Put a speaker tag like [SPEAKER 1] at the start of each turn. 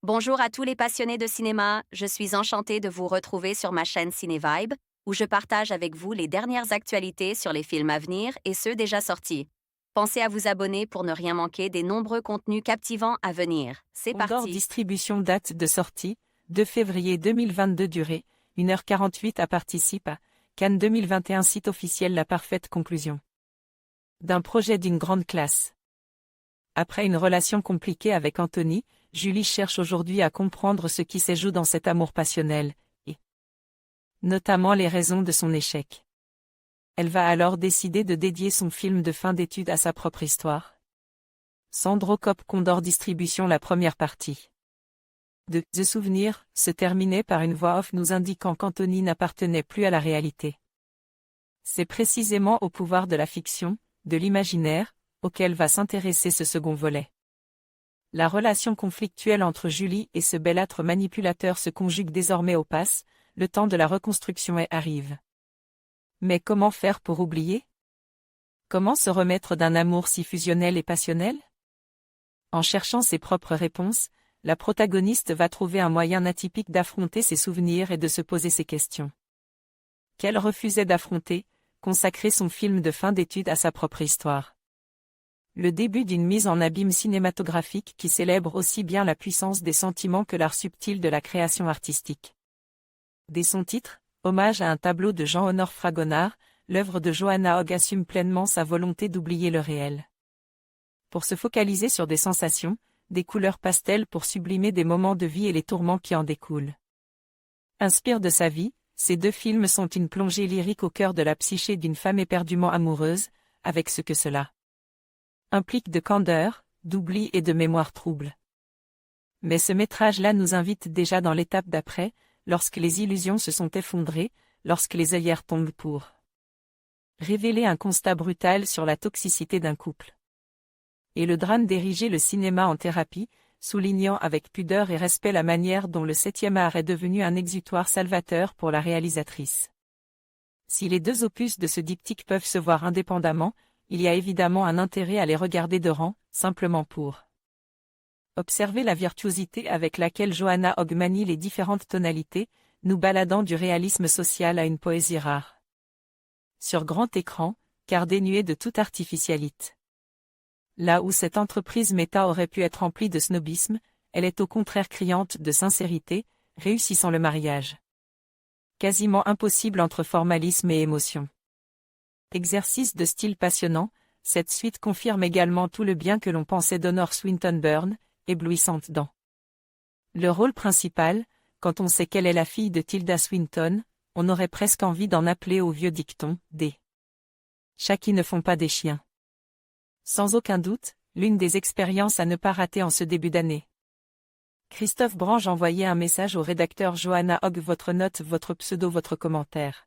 [SPEAKER 1] Bonjour à tous les passionnés de cinéma, je suis enchantée de vous retrouver sur ma chaîne CinéVibe, où je partage avec vous les dernières actualités sur les films à venir et ceux déjà sortis. Pensez à vous abonner pour ne rien manquer des nombreux contenus captivants à venir. C'est
[SPEAKER 2] Condor
[SPEAKER 1] parti!
[SPEAKER 2] Distribution date de sortie, 2 février 2022 durée, 1h48 à participe à Cannes 2021 site officiel La parfaite conclusion d'un projet d'une grande classe. Après une relation compliquée avec Anthony, Julie cherche aujourd'hui à comprendre ce qui se joue dans cet amour passionnel, et notamment les raisons de son échec. Elle va alors décider de dédier son film de fin d'études à sa propre histoire. Sandro Cop Condor Distribution la première partie de The Souvenir se terminait par une voix off nous indiquant qu'Anthony n'appartenait plus à la réalité. C'est précisément au pouvoir de la fiction, de l'imaginaire, auquel va s'intéresser ce second volet. La relation conflictuelle entre Julie et ce belâtre manipulateur se conjugue désormais au passe, le temps de la reconstruction arrive. Mais comment faire pour oublier? Comment se remettre d'un amour si fusionnel et passionnel? En cherchant ses propres réponses, la protagoniste va trouver un moyen atypique d'affronter ses souvenirs et de se poser ses questions. Qu'elle refusait d'affronter, consacrer son film de fin d'études à sa propre histoire. Le début d'une mise en abîme cinématographique qui célèbre aussi bien la puissance des sentiments que l'art subtil de la création artistique. Dès son titre, hommage à un tableau de Jean-Honor Fragonard, l'œuvre de Johanna Hogg assume pleinement sa volonté d'oublier le réel. Pour se focaliser sur des sensations, des couleurs pastel pour sublimer des moments de vie et les tourments qui en découlent. Inspire de sa vie, ces deux films sont une plongée lyrique au cœur de la psyché d'une femme éperdument amoureuse, avec ce que cela implique de candeur, d'oubli et de mémoire trouble. Mais ce métrage-là nous invite déjà dans l'étape d'après, lorsque les illusions se sont effondrées, lorsque les œillères tombent pour révéler un constat brutal sur la toxicité d'un couple. Et le drame d'ériger le cinéma en thérapie, soulignant avec pudeur et respect la manière dont le 7e art est devenu un exutoire salvateur pour la réalisatrice. Si les deux opus de ce diptyque peuvent se voir indépendamment, il y a évidemment un intérêt à les regarder de rang, simplement pour observer la virtuosité avec laquelle Johanna Hogg manie les différentes tonalités, nous baladant du réalisme social à une poésie rare. Sur grand écran, car dénuée de toute artificialité. Là où cette entreprise méta aurait pu être remplie de snobisme, elle est au contraire criante de sincérité, réussissant le mariage quasiment impossible entre formalisme et émotion. Exercice de style passionnant, cette suite confirme également tout le bien que l'on pensait d'Honor Swinton-Byrne, éblouissante dans le rôle principal. Quand on sait qu'elle est la fille de Tilda Swinton, on aurait presque envie d'en appeler au vieux dicton, des chats qui ne font pas des chiens. Sans aucun doute, l'une des expériences à ne pas rater en ce début d'année. Christophe Brange envoyait un message au rédacteur Johanna Hogg: votre note, votre pseudo, votre commentaire.